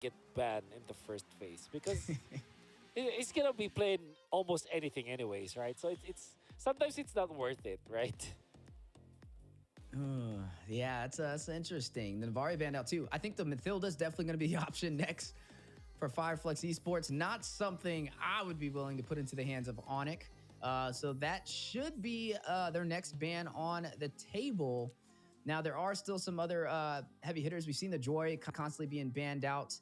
get banned in the first phase because it's gonna be playing almost anything anyways, right? So it's sometimes it's not worth it, right? Yeah, that's interesting. The Navari banned out too. I think the Mathilda's definitely going to be the option next for Fireflex Esports. Not something I would be willing to put into the hands of Onic. So that should be their next ban on the table. Now, there are still some other heavy hitters. We've seen the Joy constantly being banned out.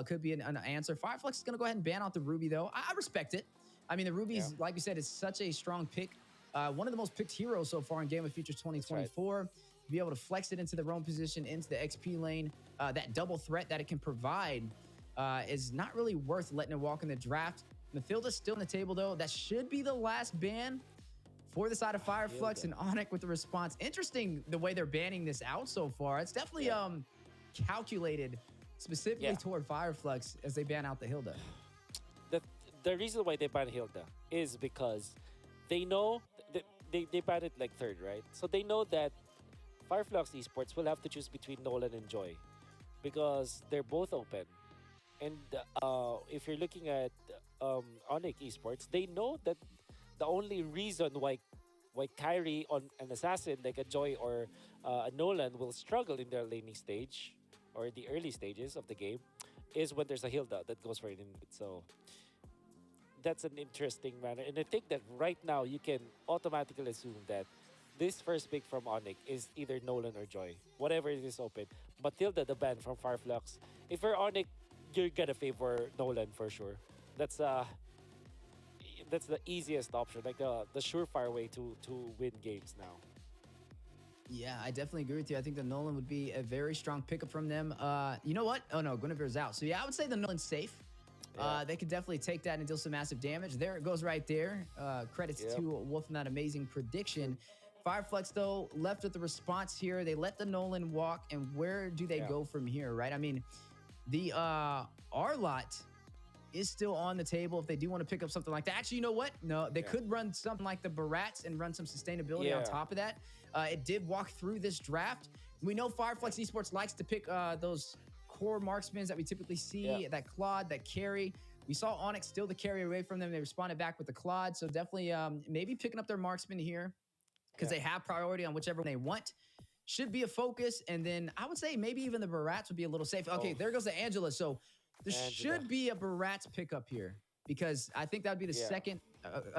Could be an answer. Fireflex is going to go ahead and ban out the Ruby, though. I respect it. I mean, the Ruby's, Yeah. like we said, is such a strong pick. One of the most picked heroes so far in Game of Futures Right. 2024. To be able to flex it into the roam position, into the XP lane, that double threat that it can provide is not really worth letting it walk in the draft. Mathilda's still on the table, though. That should be the last ban for the side of Fireflux and Onic with the response. Interesting the way they're banning this out so far. It's definitely calculated specifically toward Fireflux as they ban out the Hilda. The reason why they ban Hilda is because they know they ban it like third, right? So they know that Fireflux Esports will have to choose between Nolan and Joy because they're both open. And if you're looking at Onic Esports, they know that the only reason why Kyrie on an assassin like a Joy or a Nolan will struggle in their laning stage or the early stages of the game is when there's a Hilda that goes for an input. So that's an interesting manner. And I think that right now you can automatically assume that this first pick from Onic is either Nolan or Joy, whatever it is open. Matilda, the ban from Fireflux. If you're Onic, you're gonna favor Nolan for sure. That's the easiest option, like the surefire way to win games now. Yeah, I definitely agree with you. I think the Nolan would be a very strong pickup from them. You know what? Oh no, Guinevere's out. So yeah, I would say the Nolan's safe. They could definitely take that and deal some massive damage. There it goes right there. Credits to Wolf on that amazing prediction. Fireflex, though, left with the response here. They let the Nolan walk, and where do they go from here, right? I mean, the Arlot is still on the table if they do want to pick up something like that. Actually, you know what? No, they could run something like the Barats and run some sustainability on top of that. It did walk through this draft. We know Fireflex Esports likes to pick those core marksmen that we typically see, that Claude, that carry. We saw Onyx steal the carry away from them. They responded back with the Claude. So definitely maybe picking up their marksman here because they have priority on whichever one they want. Should be a focus. And then I would say maybe even the Barats would be a little safe. Okay, there goes the Angela. So there should be a Barats pickup here because I think that would be the second,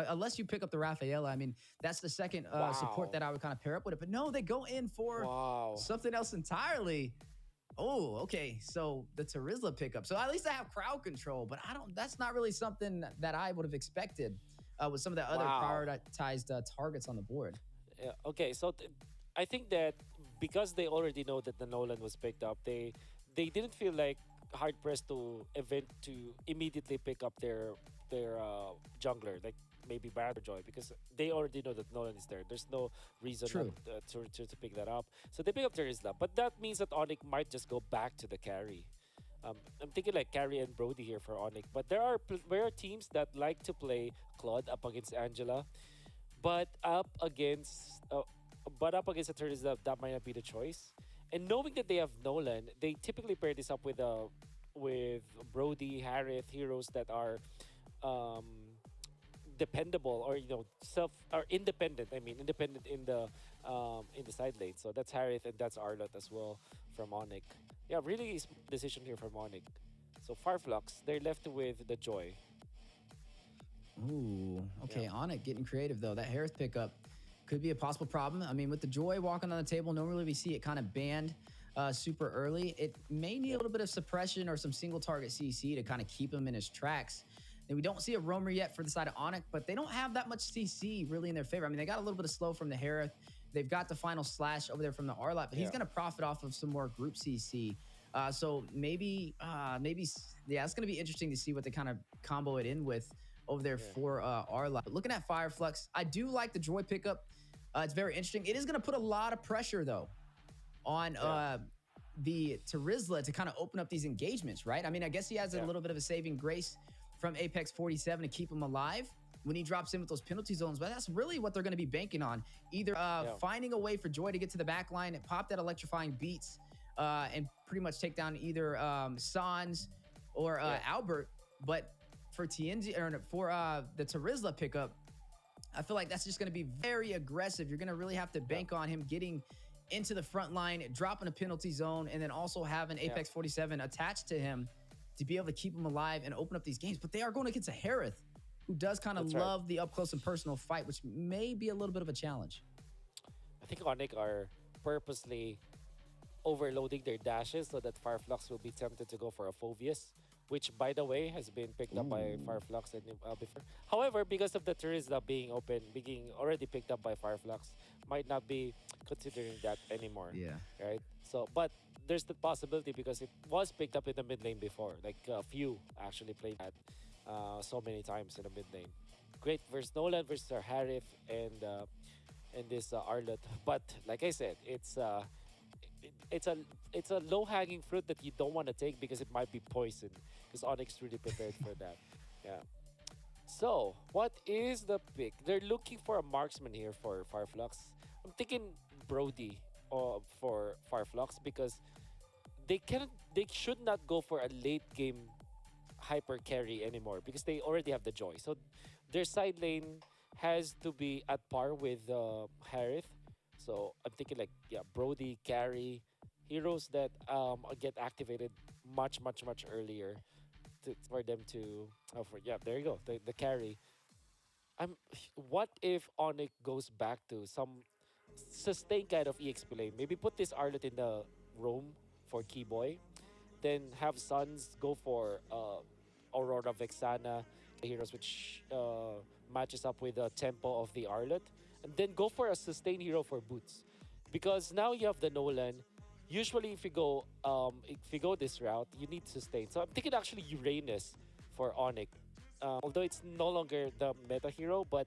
unless you pick up the Rafaela. I mean, that's the second support that I would kind of pair up with it. But no, they go in for something else entirely. Oh, okay. So the Tarizla pickup. So at least I have crowd control, but that's not really something that I would have expected with some of the other prioritized targets on the board. Yeah. Okay. So I think that because they already know that the Nolan was picked up, they didn't feel like hard pressed to immediately pick up their jungler, like maybe Barat or Joy, because they already know that Nolan is there. There's no reason to pick that up. So they pick up Terizla, but that means that Onic might just go back to the carry. I'm thinking like Carry and Brody here for Onic, but there are teams that like to play Claude up against Angela, but up against a Terizla, that might not be the choice. And knowing that they have Nolan, they typically pair this up with Brody, Harith, heroes that are dependable or independent. I mean, independent in the side lane. So that's Harith and that's Arlot as well from Onic. Yeah, really smart decision here from Onic. So Fireflux, they're left with the Joy. Ooh, okay. Onic getting creative though. That Harith pickup could be a possible problem. I mean, with the Joy walking on the table, normally we see it kind of banned super early. It may need a little bit of suppression or some single target CC to kind of keep him in his tracks. And we don't see a roamer yet for the side of Onic, but they don't have that much CC really in their favor. I mean, they got a little bit of slow from the Harith. They've got the final slash over there from the Arlot, but he's going to profit off of some more group CC. So maybe, it's going to be interesting to see what they kind of combo it in with over there for Arlot. But looking at Fireflux, I do like the Joy pickup. It's very interesting. It is going to put a lot of pressure, though, on the Terizla to kind of open up these engagements, right? I mean, I guess he has a little bit of a saving grace from Apex 47 to keep him alive when he drops in with those penalty zones, but that's really what they're going to be banking on. Either finding a way for Joy to get to the back line and pop that electrifying beats and pretty much take down either Sans or Yeah. Albert. But for TNG or for the Tarizla pickup, I feel like that's just going to be very aggressive. You're going to really have to Yeah. bank on him getting into the front line, dropping a penalty zone, and then also have an Yeah. Apex 47 attached to him to be able to keep him alive and open up these games. But they are going against a Harith who does kind of That's right. love the up close and personal fight, which may be a little bit of a challenge. I think Onic are purposely overloading their dashes so that Fireflux will be tempted to go for a Phoveus, which, by the way, has been picked up by Ooh. Fireflux and before. However, because of the Terizla being open, being already picked up by Fireflux, might not be considering that anymore, Yeah. right? So, but there's the possibility because it was picked up in the mid lane before. Like a few actually played that so many times in the mid lane. Great versus Nolan versus Harith and this Arlet. But like I said, it's a it's a low hanging fruit that you don't want to take because it might be poison. Because Onyx really prepared for that. Yeah. So what is the pick? They're looking for a marksman here for Fireflux. I'm thinking Brody for Fireflux because they should not go for a late game hyper carry anymore because they already have the joy. So their side lane has to be at par with Harith. So I'm thinking like yeah, Brody carry heroes that get activated much earlier for them to for yeah, there you go, the carry. I'm what if Onic goes back to some sustained kind of EXP lane? Maybe put this Arlet in the roam for Keyboy, then have Suns go for Aurora Vexana heroes, which matches up with the tempo of the Arlet, and then go for a sustain hero for Boots, because now you have the Nolan. Usually, if you go this route, you need sustain. So I'm thinking actually Uranus for Onic. Although it's no longer the meta hero, but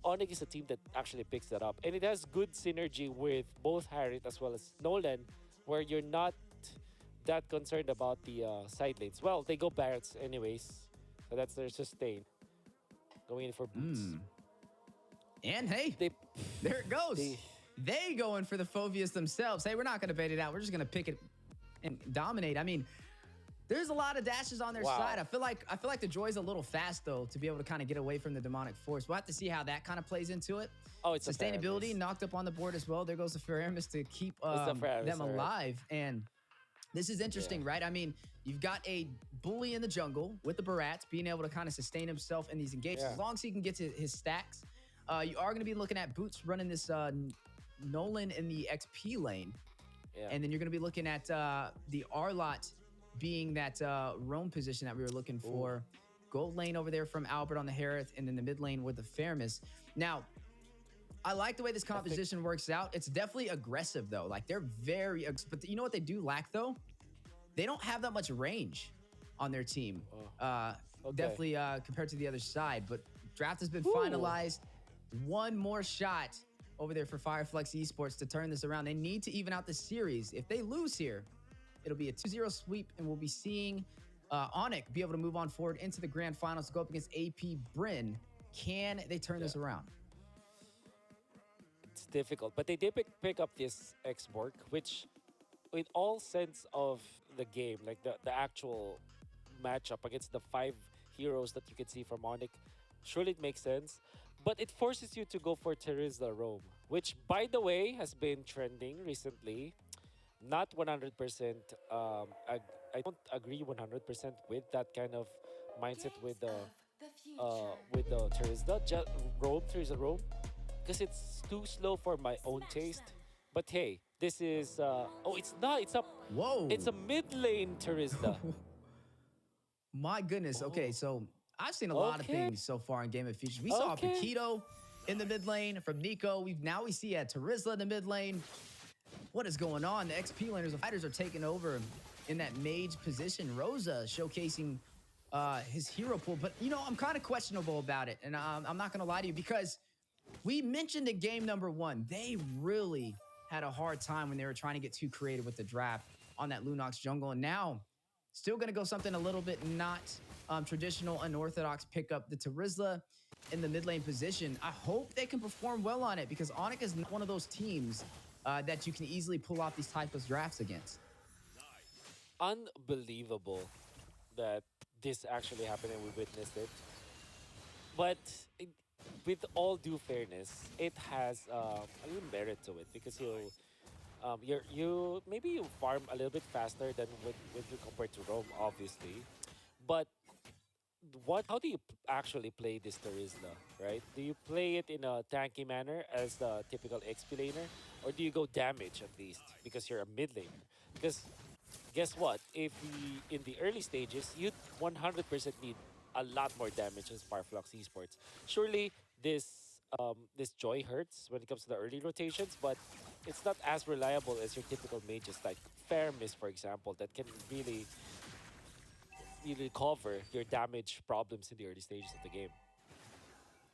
Onic is a team that actually picks that up. And it has good synergy with both Harriet as well as Nolan, where you're not that concerned about the side lanes. Well, they go Barretts anyways, so that's their sustain. Going in for Boots. Mm. And hey, They, there it goes. they, They going for the Phoveus themselves. Hey, we're not going to bait it out. We're just going to pick it and dominate. I mean, there's a lot of dashes on their Wow. side. I feel like the Joy's a little fast though to be able to kind of get away from the demonic force. We'll have to see how that kind of plays into it. oh, it's Sustainability a knocked up on the board as well. There goes the Feramis to keep It's a Feramis, them all right. alive. And this is interesting, right? I mean, you've got a bully in the jungle with the Barats being able to kind of sustain himself in these engagements. Yeah. As long as he can get to his stacks, you are going to be looking at Boots running this Nolan in the XP lane. Yeah. And then you're going to be looking at the Arlot being that roam position that we were looking for. Gold lane over there from Albert on the Harith, and then the mid lane with the Feramis. Now, I like the way this composition works out. It's definitely aggressive, though. Like, they're very... But you know what they do lack, though? They don't have that much range on their team. Okay. Definitely compared to the other side. But draft has been Ooh. finalized. One more shot over there for Fireflux Esports to turn this around. They need to even out the series. If they lose here, it'll be a 2-0 sweep, and we'll be seeing Onic be able to move on forward into the grand finals to go up against AP Bryn. Can they turn this around? It's difficult, but they did pick up this X-Borg, which, with all sense of the game, like the actual matchup against the 5 heroes that you can see from Onic, surely it makes sense. But it forces you to go for Terizla Rome, which, by the way, has been trending recently. Not 100%. I don't agree 100% with that kind of mindset with the Terizla. Rome, Terizla Rome, because it's too slow for my own taste. But hey, this is oh, it's not. Whoa. It's a mid lane Terizla. My goodness. Okay, so I've seen a lot of Okay. things so far in Game of Futures. We saw Okay. Paquito in the mid lane from Nico. Now we see Terizla in the mid lane. What is going on? The XP laners, the fighters are taking over in that mage position. Rosa showcasing his hero pool. But, you know, I'm kind of questionable about it. And I'm not going to lie to you because we mentioned in game number 1, they really had a hard time when they were trying to get too creative with the draft on that Lunox jungle. And now, still going to go something a little bit not traditional, unorthodox, pick up the Terizla in the mid lane position. I hope they can perform well on it because Onic is not one of those teams that you can easily pull off these types of drafts against. Unbelievable that this actually happened and we witnessed it. But it, with all due fairness, it has a little merit to it because you maybe you farm a little bit faster than when you compare to Rome, obviously. But what how do you actually play this Terizla, right? Do you play it in a tanky manner as the typical XP laner, or do you go damage at least because you're a mid laner? Because guess what? If we in the early stages, you'd 100% need a lot more damage as Fireflux Esports. Surely this joy hurts when it comes to the early rotations, but it's not as reliable as your typical mages like Fairmiss, for example, that can really cover your damage problems in the early stages of the game.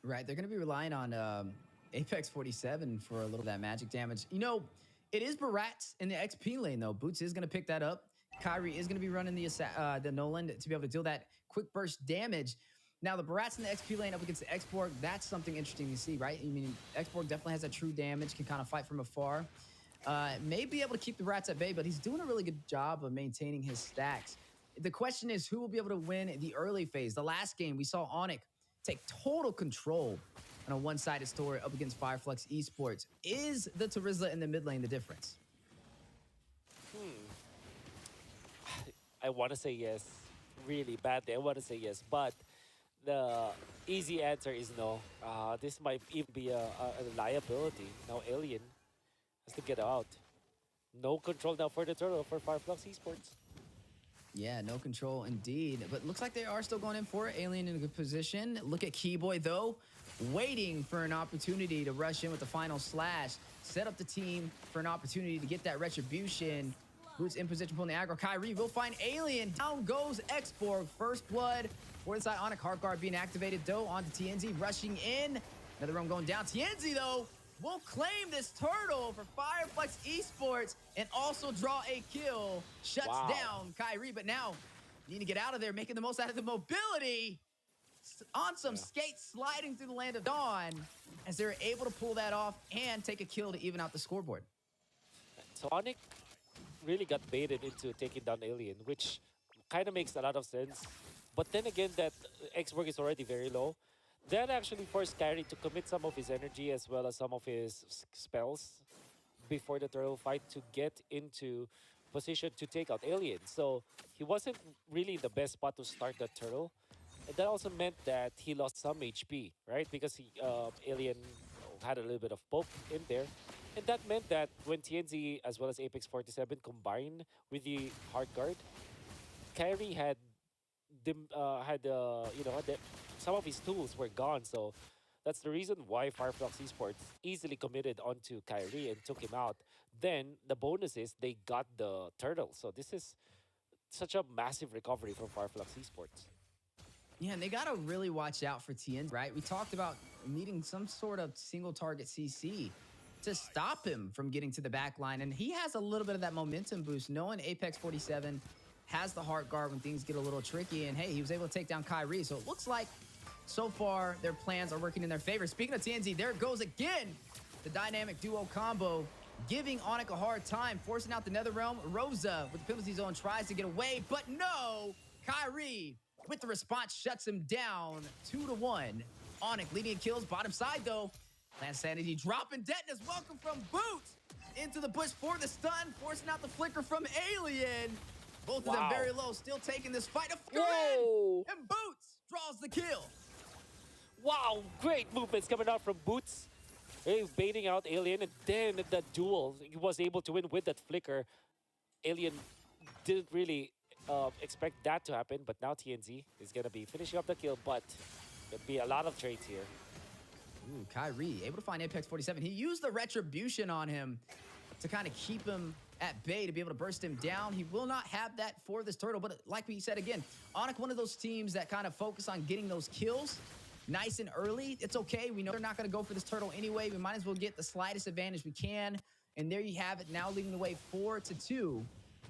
Right. They're going to be relying on Apex 47 for a little of that magic damage. It is Barat in the XP lane, though. Boots is going to pick that up. Kyrie is going to be running the Nolan to be able to deal that quick burst damage. Now, the Barat's in the XP lane up against the Xborg, that's something interesting to see, right? I mean, Xborg definitely has that true damage, can kind of fight from afar. May be able to keep the Rats at bay, but he's doing a really good job of maintaining his stacks. The question is, who will be able to win the early phase? The last game, we saw Onic take total control on a one-sided story up against Fireflux Esports. Is the Terizla in the mid lane the difference? I want to say yes, really badly. I want to say yes, but the easy answer is no. This might even be a liability. Now Alien has to get out. No control now for the turtle for Fireflux Esports. Yeah, no control indeed. But looks like they are still going in for it. Alien in a good position. Look at Keyboy, though, waiting for an opportunity to rush in with the final slash. Set up the team for an opportunity to get that retribution. Boots in position pulling the aggro. Kyrie will find Alien. Down goes Xborg. First blood for the side. Onic Heart Guard being activated, though, onto TNZ. Rushing in. Another roam going down. TNZ, though, will claim this turtle for Fireflux Esports and also draw a kill. Shuts Wow. down Kyrie, but now need to get out of there, making the most out of the mobility. On some skates, sliding through the land of dawn as they're able to pull that off and take a kill to even out the scoreboard. So Onic really got baited into taking down Alien, which kind of makes a lot of sense. But then again, that Xborg is already very low. That actually forced Kyrie to commit some of his energy as well as some of his spells before the turtle fight to get into position to take out Alien. So he wasn't really in the best spot to start the turtle. And that also meant that he lost some HP, right? Because Alien had a little bit of poke in there. And that meant that when TNZ as well as Apex 47 combined with the Heart Guard, Kyrie had some of his tools were gone. So that's the reason why Fireflux Esports easily committed onto Kyrie and took him out. Then the bonus is they got the turtle. So this is such a massive recovery from Fireflux Esports. Yeah, and they got to really watch out for TN, right? We talked about needing some sort of single target CC to stop him from getting to the back line. And he has a little bit of that momentum boost, knowing Apex 47 has the heart guard when things get a little tricky. And hey, he was able to take down Kyrie. So it looks like so far their plans are working in their favor. Speaking of TNZ, there it goes again. The dynamic duo combo giving Onic a hard time, forcing out the Netherrealm. Rosa with the penalty zone tries to get away, but no, Kyrie with the response shuts him down 2-1. Onic leading in kills, bottom side though. Lance Sanity dropping detonus. Welcome from Boots into the bush for the stun, forcing out the flicker from Alien. Both of them very low, still taking this fight. Whoa! And Boots draws the kill. Wow, great movements coming out from Boots. Hey, baiting out Alien, and then that duel, he was able to win with that flicker. Alien didn't really expect that to happen, but now TNZ is going to be finishing up the kill, but there'll be a lot of trades here. Ooh, Kyrie, able to find Apex 47. He used the retribution on him to kind of keep him at bay, to be able to burst him down. He will not have that for this turtle, but like we said again, Onic, one of those teams that kind of focus on getting those kills nice and early. It's okay. We know they're not going to go for this turtle anyway. We might as well get the slightest advantage we can. And there you have it, now leading the way 4-2.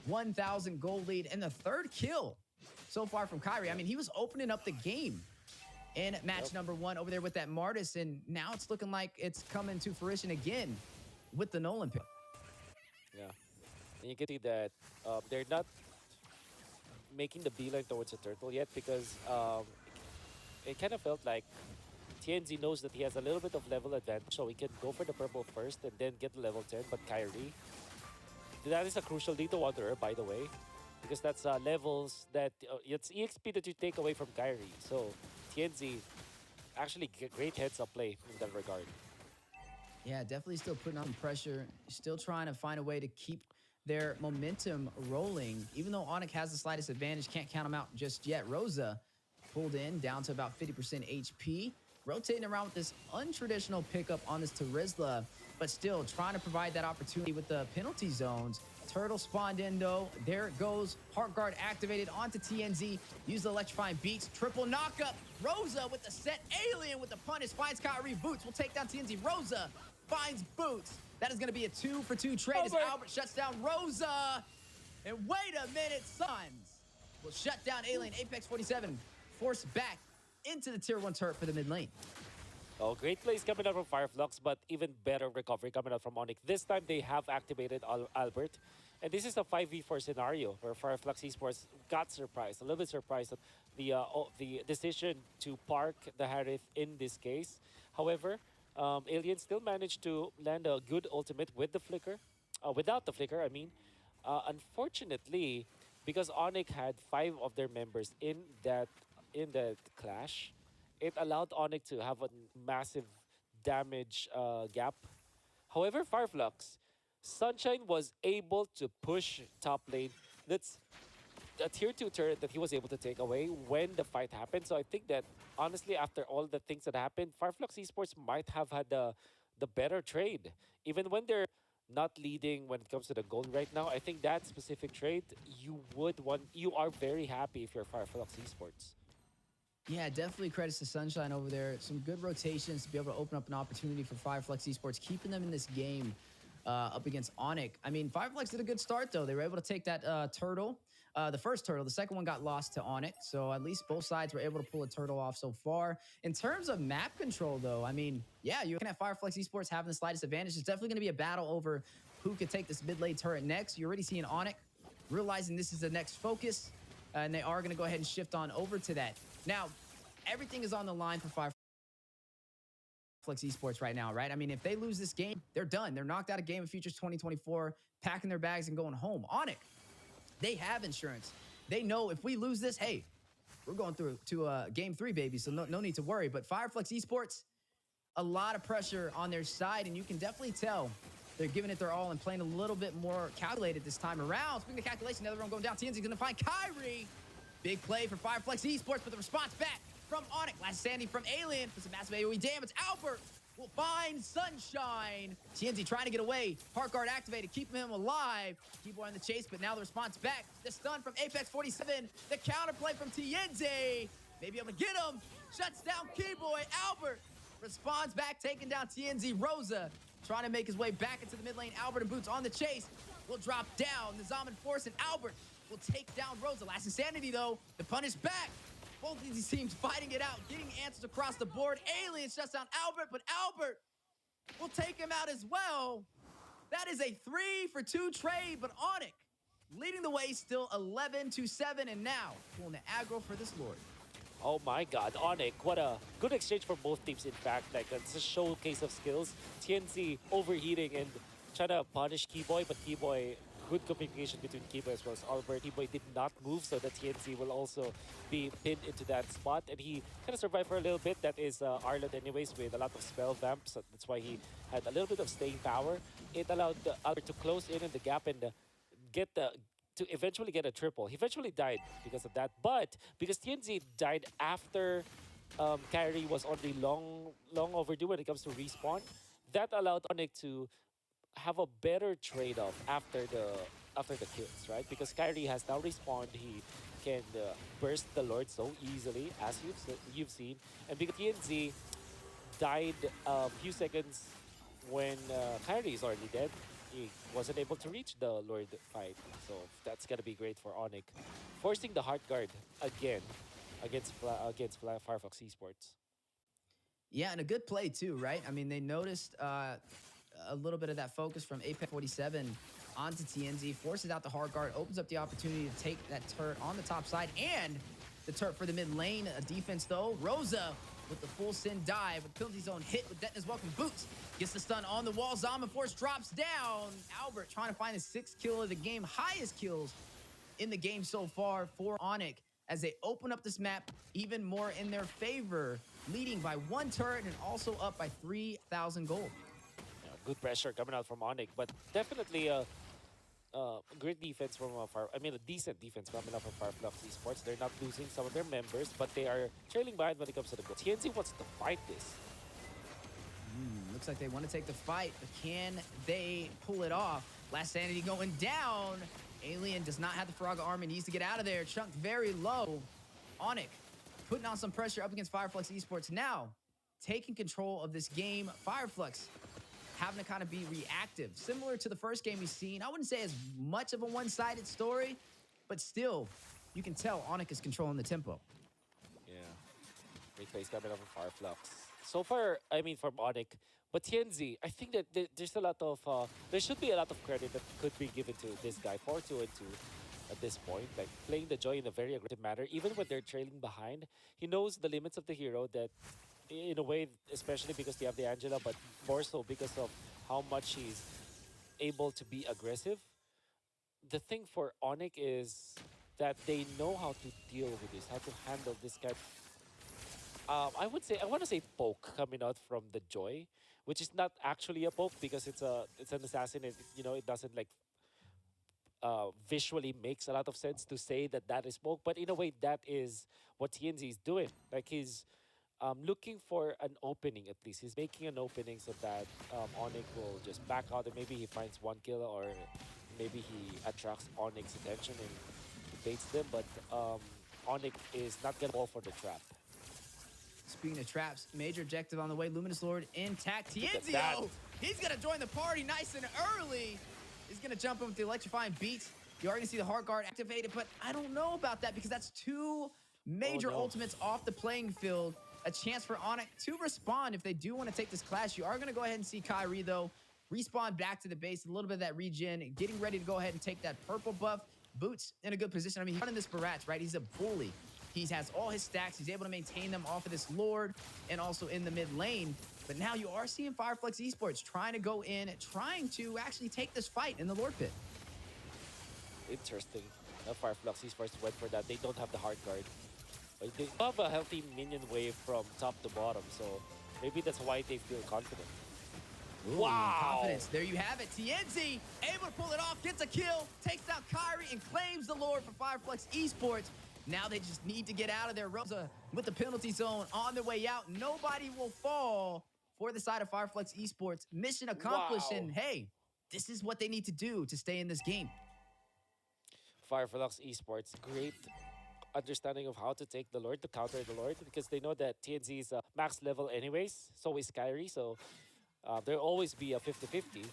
1,000 gold lead, and the third kill so far from Kyrie. I mean, he was opening up the game in match number 1 over there with that Martis, and now it's looking like it's coming to fruition again with the Nolan pick. Yeah. And you can see that they're not making the beeline towards the turtle yet because it kind of felt like TNZ knows that he has a little bit of level advantage, so he can go for the purple first and then get the level 10. But Kyrie, that is a crucial Lito Wanderer, by the way, because that's levels that it's EXP that you take away from Kyrie. So TNZ actually great heads up play in that regard. Yeah, definitely still putting on pressure, still trying to find a way to keep their momentum rolling. Even though Onic has the slightest advantage, can't count him out just yet. Rosa pulled in down to about 50% HP, rotating around with this untraditional pickup on this Terizla, but still trying to provide that opportunity with the penalty zones. Turtle spawned in though. There it goes. Heart Guard activated onto TNZ. Use the electrifying beats. Triple knockup. Rosa with the set. Alien with the punish. Finds Kyrie. Boots will take down TNZ. Rosa finds Boots. That is going to be a 2-for-2 trade as Albert shuts down Rosa. And wait a minute, Suns will shut down Alien. Apex 47 forced back into the tier 1 turret for the mid lane. Oh, great plays coming out from Fireflux, but even better recovery coming out from Onic. This time they have activated Albert. And this is a 5v4 scenario where Fireflux Esports got surprised, a little bit surprised at the decision to park the Harith in this case. However, Alien still managed to land a good ultimate with the flicker, without the flicker, I mean. Unfortunately, because Onic had 5 of their members in that clash, it allowed Onic to have a massive damage gap. However, Fireflux, Sunshine was able to push top lane. That's a tier 2 turret that he was able to take away when the fight happened. So I think that honestly, after all the things that happened, Fireflux Esports might have had the better trade. Even when they're not leading when it comes to the gold right now, I think that specific trade you are very happy if you're Fireflux Esports. Yeah, definitely credits to Sunshine over there. Some good rotations to be able to open up an opportunity for Fireflex Esports, keeping them in this game up against Onic. I mean, Fireflex did a good start, though. They were able to take that turtle, the first turtle. The second one got lost to Onic. So at least both sides were able to pull a turtle off so far. In terms of map control, though, I mean, yeah, you're looking at Fireflex Esports having the slightest advantage. It's definitely going to be a battle over who could take this mid lane turret next. You're already seeing Onic realizing this is the next focus, and they are going to go ahead and shift on over to that. Now, everything is on the line for Fireflex Esports right now, right? I mean, if they lose this game, they're done. They're knocked out of Game of Futures 2024, packing their bags and going home. Onic, they have insurance. They know if we lose this, hey, we're going through to Game 3, baby, so no need to worry. But Fireflex Esports, a lot of pressure on their side, and you can definitely tell they're giving it their all and playing a little bit more calculated this time around. Speaking of calculation, another one going down. TNZ's going to find Kyrie. Big play for Fireflex Esports, but the response back from Onic. Last standing from Alien for some massive AoE damage. Albert will find Sunshine. TNZ trying to get away. Heart Guard activated, keeping him alive. Keyboy on the chase, but now the response back. The stun from Apex 47. The counterplay from TNZ. Maybe able to get him. Shuts down Keyboy. Albert responds back, taking down TNZ. Rosa trying to make his way back into the mid lane. Albert and Boots on the chase. Will drop down. The Zaman Force and Albert will take down Rosa. Last Insanity, though. The punish back. Both of these teams fighting it out, getting answers across the board. Alien shuts down Albert, but Albert will take him out as well. That is a 3-for-2 trade, but Onic leading the way, still 11-7, and now pulling the aggro for this Lord. Oh my god, Onic, what a good exchange for both teams, in fact. Like, it's a showcase of skills. TNC overheating and trying to punish Keyboy, but Keyboy, good communication between Keyboy as well as Albert. Keyboy did not move, so that TNC will also be pinned into that spot. And he kind of survived for a little bit. That is Arlott anyways, with a lot of spell vamps. So that's why he had a little bit of staying power. It allowed Albert to close in the gap and to eventually get a triple. He eventually died because of that. But because TNZ died after Kyrie was already long overdue when it comes to respawn, that allowed Onic to have a better trade-off after the kills, right? Because Kyrie has now respawned, he can burst the Lord so easily, as you've seen, and because TNZ died a few seconds when Kyrie is already dead, he wasn't able to reach the Lord fight. So that's gonna be great for Onic, forcing the Heart Guard again against Firefox Esports. Yeah, and a good play too, right? I mean, they noticed a little bit of that focus from Apex 47 onto TNZ, forces out the hard guard, opens up the opportunity to take that turret on the top side and the turret for the mid lane. Defense though, Rosa with the full send dive, with penalty zone hit with Detna's welcome boots. Gets the stun on the wall. Zama Force drops down. Albert trying to find his 6th kill of the game, highest kills in the game so far for Onic as they open up this map even more in their favor, leading by 1 turret and also up by 3,000 gold. Yeah, good pressure coming out from Onic, but definitely great defense from I mean, a decent defense coming up from Fireflux Esports. They're not losing some of their members, but they are trailing behind when it comes to the goal. TNC wants to fight this. Looks like they want to take the fight, but can they pull it off? Last Sanity going down. Alien does not have the Faraga armor, needs to get out of there. Chunked very low. Onic putting on some pressure up against Fireflux Esports. Now taking control of this game. Fireflux having to kind of be reactive. Similar to the first game we've seen. I wouldn't say as much of a one-sided story, but still, you can tell Onic is controlling the tempo. Yeah. Great plays coming up from Fireflux. So far, I mean, from Onic. But TNZ, I think that there's a lot of, there should be a lot of credit that could be given to this guy, 4-2 and 2 at this point. Like, playing the Joy in a very aggressive manner, even when they're trailing behind. He knows the limits of the hero that, in a way, especially because they have the Angela, but more so because of how much he's able to be aggressive. The thing for Onic is that they know how to deal with this, how to handle this kind. I would say, I want to say poke coming out from the Joy, which is not actually a poke because it's an assassin. And, you know, it doesn't like visually makes a lot of sense to say that that is poke, but in a way that is what TNZ is doing. Like he's looking for an opening at least. He's making an opening so that Onic will just back out and maybe he finds 1 kill or maybe he attracts Onyx's attention and baits them. But Onic is not gonna fall for the trap. Speaking of traps, major objective on the way. Luminous Lord intact. Look at that. Tienzio, he's going to join the party nice and early. He's going to jump in with the electrifying beats. You're already going to see the hard guard activated, but I don't know about that because that's 2 major ultimates off the playing field. A chance for Onic to respond if they do want to take this clash. You are going to go ahead and see Kyrie, though, respawn back to the base. A little bit of that regen, getting ready to go ahead and take that purple buff. Boots in a good position. I mean, he's running this Barats, right? He's a bully. He has all his stacks. He's able to maintain them off of this Lord and also in the mid lane. But now you are seeing Fireflux Esports trying to go in, trying to actually take this fight in the Lord pit. Interesting. Fireflux Esports went for that. They don't have the hard guard. But they have a healthy minion wave from top to bottom, so maybe that's why they feel confident. Ooh, wow! Confidence. There you have it. TNZ able to pull it off, gets a kill, takes out Kyrie, and claims the Lord for Fireflux Esports. Now they just need to get out of there. Rosa with the penalty zone on their way out. Nobody will fall for the side of Fireflux Esports. Mission accomplished, Wow. and hey, this is what they need to do to stay in this game. Fireflux Esports, great understanding of how to take the Lord, to counter the Lord, because they know that TNZ is max level anyways, so is Kyrie, so there'll always be a 50-50.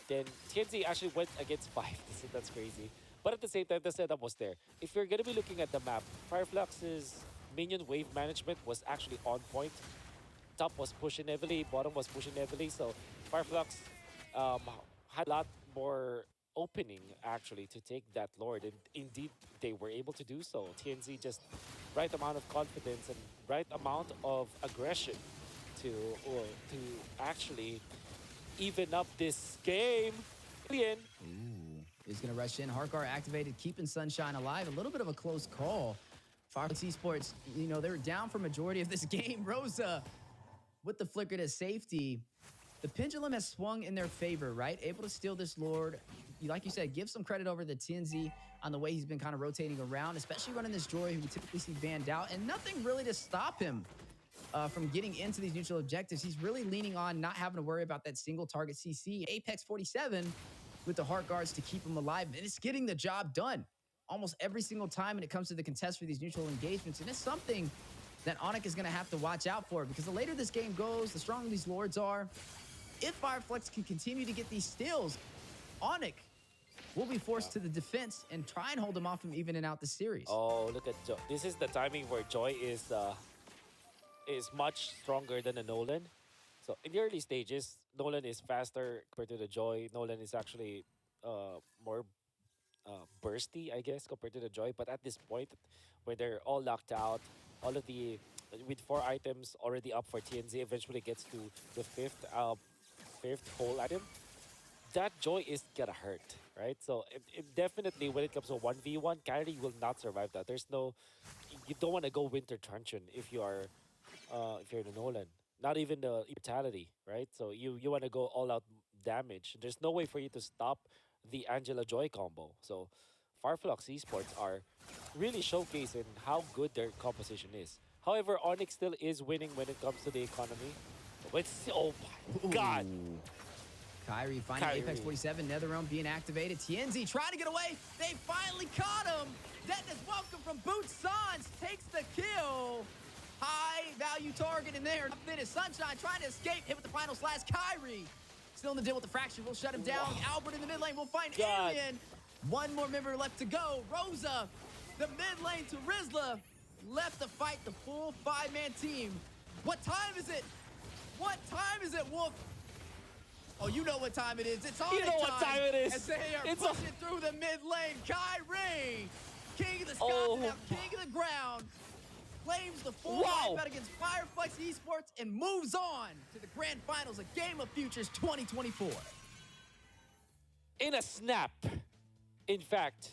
Then TNZ actually went against 5, so that's crazy. But at the same time, the setup was there. If you're going to be looking at the map, Fireflux's minion wave management was actually on point. Top was pushing heavily, bottom was pushing heavily, so Fireflux had a lot more opening actually to take that Lord, and indeed they were able to do so. TNZ just right amount of confidence and right amount of aggression to actually even up this game. Alien. He's going to rush in. Hardcore activated, keeping Sunshine alive. A little bit of a close call. Fireflux Esports, you know, they're down for majority of this game. Rosa with the flicker to safety. The pendulum has swung in their favor, right? Able to steal this Lord. Like you said, give some credit over to TNZ on the way he's been kind of rotating around, especially running this Joy, who we typically see banned out, and nothing really to stop him from getting into these neutral objectives. He's really leaning on not having to worry about that single target CC. Apex 47 with the heart guards to keep him alive, and it's getting the job done almost every single time when it comes to the contest for these neutral engagements, and it's something that Onic is going to have to watch out for, because the later this game goes, the stronger these Lords are. If Fireflux can continue to get these steals, Onic will be forced to the defense and try and hold him off from evening out the series. Oh, look at Joy. This is the timing where Joy is much stronger than a Nolan. So in the early stages, Nolan is faster compared to the Joy. Nolan is actually more bursty, I guess, compared to the Joy. But at this point, where they're all locked out, all of the with four items already up for TNZ, eventually gets to the fifth whole item. That Joy is gonna hurt, right? So it definitely, when it comes to 1v1, Kyrie will not survive that. There's no, you don't want to go Winter Truncheon if you're the Nolan. Not even the immortality, right? So you want to go all out damage. There's no way for you to stop the Angela Joy combo. So Farflux Esports are really showcasing how good their composition is. However, Onic still is winning when it comes to the economy. It's, oh my god, Ooh. Kyrie finding Kyrie. Apex 47, Nether Realm being activated. TNZ trying to get away. They finally caught him. Detonus welcome from Boots Sans takes the kill. High value target in there. Finish. Sunshine trying to escape. Hit with the final slash. Kyrie still in the deal with the fracture. We'll shut him down. Wow. Albert in the mid lane will find God. Alien. One more member left to go. Rosa, the mid lane to Rizla. Left to fight the full five-man team. What time is it? What time is it, Wolf? Oh, you know what time it is. It's on. You know what time it is. As they are It's pushing through the mid lane. Kyrie, king of the sky, Oh. now king of the ground, claims the full Wow. wipe out against Fireflux Esports and moves on to the grand finals of Game of Futures 2024. In a snap. In fact,